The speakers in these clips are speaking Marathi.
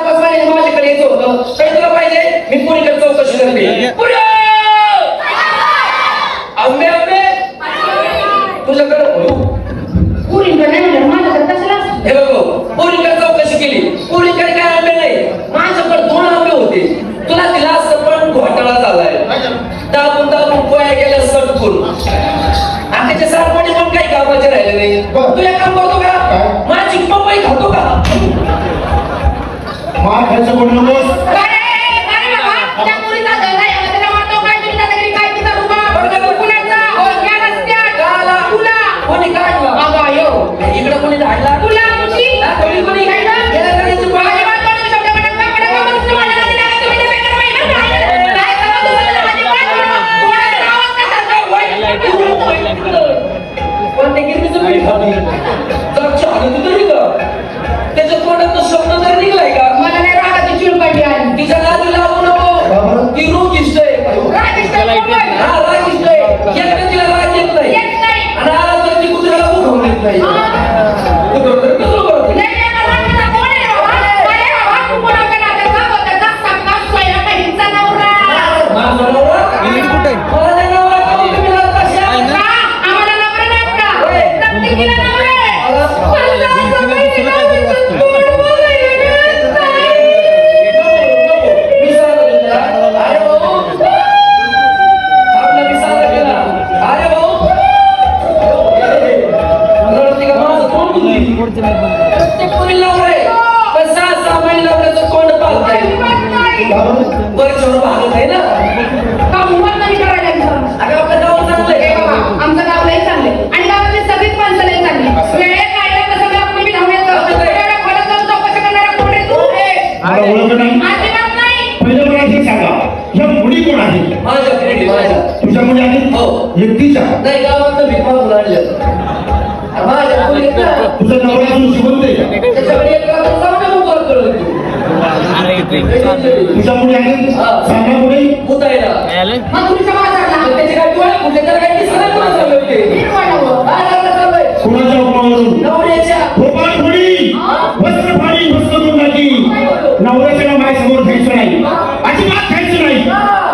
वापस माझ्याकडे यायचं होतं. काही तुला पाहिजे? मी पुरीकडे चौकशी करते. आंबे आंबे तुझ्याकडे पुरीकडे नाही म्हणलं माझ्याकडे कशाला? हे बघ पुरीकडे चौकशी केली. पुरीकडे काय आंबे नाही. माझ्याकडे 2 आंबे होते. तुला दिला असं पण घोटाळा झालाय. दाबून दाबून पोया गेल्या सटकून. आणि त्याचे सारपणी पण काही कामाचे राहिले नाही. तू एक काम करतो का? माझी पपई खातो का? मार खायचं कोण नकोस. इकडे कोणी धाडला तुला कोणी त्याच्या तोंडात शब्द जर निघलाय का? मला नाही रागाची चिड पडली आणि तिच्या नादी लागू नको. ती रोग इष्टय. राग इष्टय. तिला राग येत नाही आणि आला तर ती कुत्र्याला उठवून येत नाही. नाही गावात भीक मागून आणले. तुझा नवरा अजून जिवंत आहे. तुझ्या मुली आहेत सांगा मुली मुतायला कुणाच्या हुकमावरून नवऱ्याच्या वस्त्र फाडी वस्त्र करून टाकी. नवऱ्याच्या माझ्यासमोर खायचं नाही. अजिबात खायचं नाही.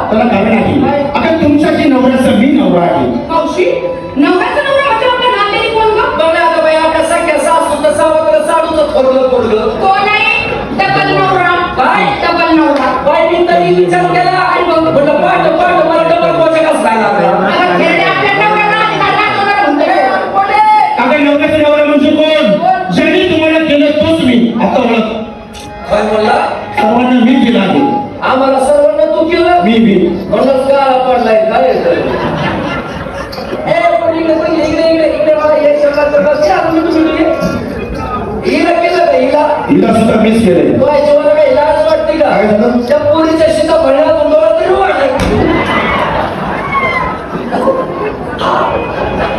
त्याला कारण आहे अगं तुमच्याशी नवऱ्याचा मी नवरा आहे. मावशी नवऱ्याचा नवरा म्हणजे आपल्या नातेवाईक कोण गं? बघा आता बाई आपल्या सख्या सासू तर सावत्र साडूचं थोरलं पोरलं कोण आहे? डबल नवरा. काय डबल नवरा? बाई मी तरी विचार केला आणि म्हटलं पाठ मला डबल पोचा कसं काय लागला? अगं नवऱ्याचा नवरा म्हणजे कोण? ज्यांनी तुम्हाला केलं तोच मी. आता ओळख. काय बोलला? सर्वांना मी केलं आहे. आम्हाला सर्वांना तू केलं? मी म्हणूनच गाळा पडलाय. काय इकडे मला एक शब्दाचं हिला केलं का? हिला सुद्धा मीच केलंय. जेव्हा काही लाज वाटते का? त्या पोरीच्या शिता भरण्यात तुम्हाला तरी वाटत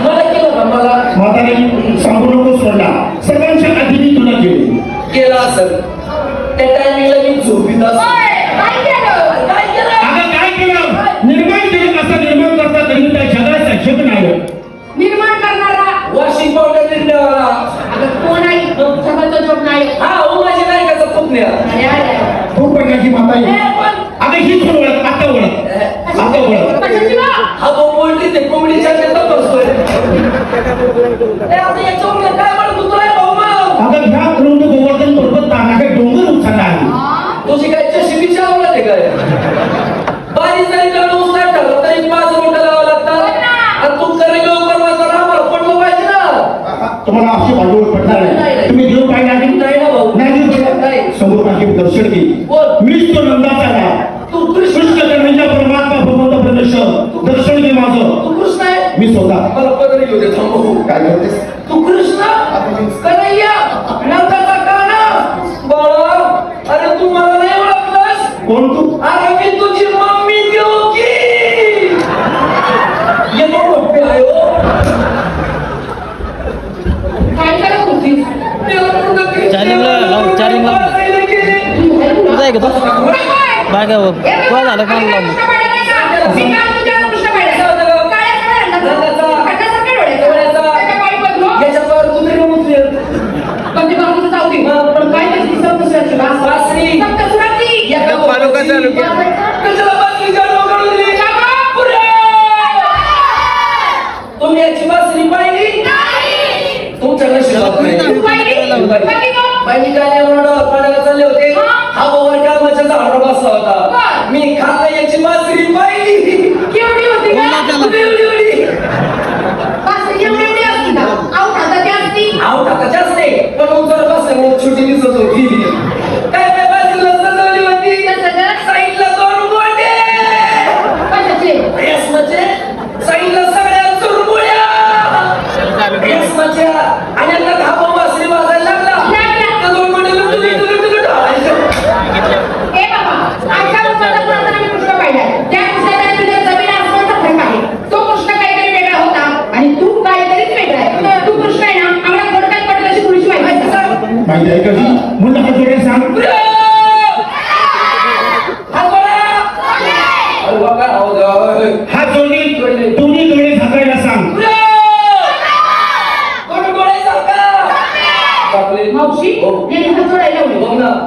मला केलं का? मला म्हातारी सांगू नको सोडला. सर्वांच्या आधी मी तुला केलं असेल. त्या टायमिंगला मी झोपीत असतो. काय केलं? निर्माण केलं. असं निर्माण करता तरी त्या जगाचा जग नाही. निर्माण करणारा वॉशिंग पावडर निर्णयवाला कोण आहे? जगाचा जग नाही. हा माझी नाही का पुतण्या खूप प्रकारची माता आहे. आता ही थोडं ओळख. आता ओळख. हा बोलली ते कोंबडीच्या नेतात बसतोय. काय म्हणत होतोय भाऊ? आता ह्या कडून गोवर्धन पर्वत तानाकडे डोंगर उचलला आहे. तुझी काय चष्मीची आवडत आहे काय? बारीक जरी काढून नाही ठरलं तरी 5 रोट लावा लागतात. आणि तू करेगाव परवाचा आम्हाला पडलं पाहिजे ना. तुम्हाला अशी भांडवल पडणार नाही. तुम्ही देव पाहिजे आहे नाही ना भाऊ. नाही समोर माझे दर्शन घे. मीच तो नंदाचा ना. तू कृष्ण करण्याच्या परमात्मा भगवंत प्रदर्शन दर्शन घे माझं. तू कृष्ण आहे? मी स्वतः. मला पदरी घेऊ दे. थांबू. काय करतेस? तू कृष्ण कन्हैया नंदाचा काना बाळा. अरे तू मला नाही ओळखलंस? कोण तू? अरे मी तुझी मम्मी देवकी. ये तो मोठे आहे हो. काय करत होती? चार्जिंगला तुझा आहे का तो? बाय काय काय झालं का? याच्यावर कुत्रे मुसले पण ती बाजूला जाऊ दे. पण काय दिसत दुसऱ्याची वासरी गाण्यावर पाण्याला चालले होते हा ओव्हर कामाच्या झाडावर बसला होता मी खाल्ला याची मासरी पाहिली केवढी होती का बासरी एवढी असती का आऊट हाताची असती आऊट हाताची असते पण उंचावर बसल्यामुळे छोटी दिसत होती काय काय बाजूला सजवली होती साईडला 2 गोटे कशाचे रेशमाचे साईडला सगळ्या चुरमुळ्या रेशमाच्या आणि आता धाबा मासरी वाजायला लागला 2 गोटे ए बाबा आजच्या पुस्तकात पुरातन मी पुस्तक पाहिलंय त्या पुस्तकात तुझ्या जमीन आसमानचा फरक आहे तो कृष्ण काहीतरी वेगळा होता आणि तू काहीतरीच वेगळा आहे तू कृष्ण आहे ना आम्हाला थोडक्यात पडलं अशी थोडीशी माहिती माहिती आहे का म्हणलं हात जोडून सांग हात जोडणी दोन्ही डोळे झाकायला सांग मावशी यांनी हात जोडायला लावले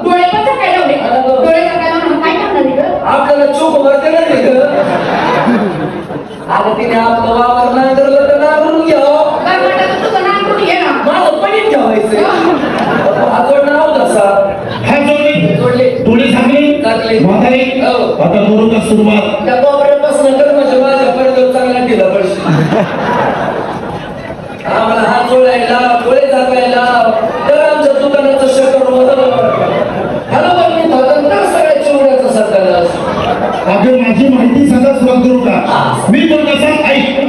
डोळे पण झाकायला लावले डोळे झाकायला म्हणून काय करणार आहे आपल्याला चोख भरते नाही आता तिने आपलं वावर नांगरलं तर नांगरून घ्यावं काय म्हणतात तुझं नाव कुठे घे ना माझं पणीत ठेवायचं हात जोडणं नव्हतं सर हात जोडणी जोडले डोळे झाकले झाकले. म्हातारे आता बरोबर सुरुवात त्या कोपऱ्यापासून तर माझ्या पर्यंत चांगला केला पडशी आम्हाला हात जोडायला डोळे झाकायला तर आमच्या दुकानाचं शटर होतं हॅलो मी स्वतंत्र सगळ्या चिवड्याचा सरकार अगं माझी माहिती सदा सुरू करू का मी बोलत असा ऐक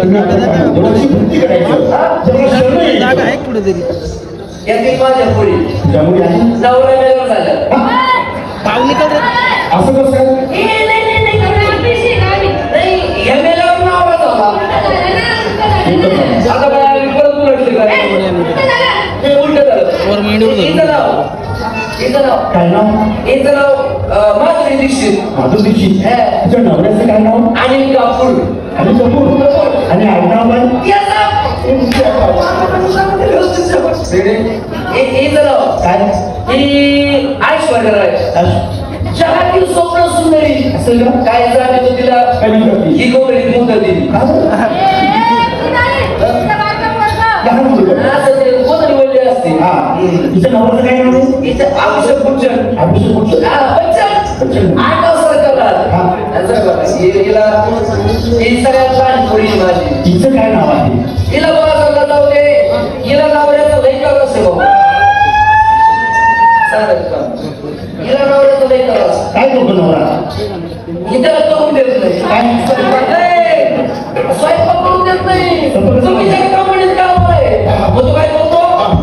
तुम्ही आता देवाची भक्ती करायचं जेव्हा शरण येईल जागा आहे कुठेतरी यातील माझ्या पोरी त्यामुळे आहे नवरा मेल्यावर झालं पाहुणे का असं कसं नाही या मेल्यावर नाव झाला आता काय आम्ही परत उलटले काय ते उलट झालं वर मांडीवर इथं नाव काय नाव इथं नाव माधुरी दीक्षित माधुरी दीक्षित तुझ्या नवऱ्याचं काय नाव अनिल कापूर आणि कपूर आणि आडनाव काय इथं नाव काय ही ऐश्वर्या राय जगातील स्वप्न सुंदरी असं का काय जाणे तो तिला काय म्हणतात ती? ही गोगरी मुद्दा दिली लहान मुलगा असं ते गोगरी बोलली असते हा तिच्या नवऱ्याचं काय नाव आहे इथं आवश्यक पुढचं अभिषेक बच्चन. बच्चन 8 वर्षाचा करतात हिला ही सगळ्यात लहान पोरी आहे माझी तिचं काय नाव आहे हिला मला सांगत जाऊ दे हिला नवऱ्याचं लई कर असे बाबा सांगत का हिला नवऱ्याचं लई कर असं काय करतो नवरा इथं करून देत नाही स्वयंपाक करून देत नाही तुम्ही त्या कंपनीत काम आहे मग तो काय करतो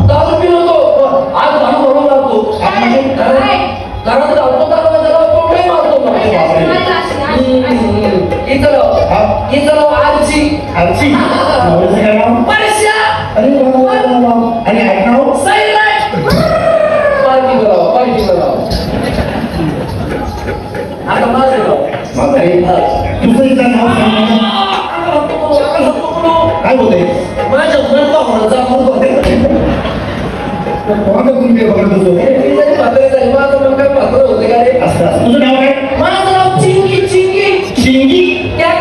दारू पिऊन होतो आज भाडू भरून लागतो घरात घालतो कोणताही मारतो इथं आरची आरची नवऱ्याचं काय नाव परश्या अरे वा. आणि आडनाव पार्टी करावं आता माझं गाव बापरे. तुझं इथं नाव सांग. काय होतंय माझ्या मनपा होण्याचा कोणाला तुम्ही ते बघत होतो माझं मन काय पात्र होते का रे असं तुझं नाव काय माझं नाव चिंगी चिंगी शिंगी त्या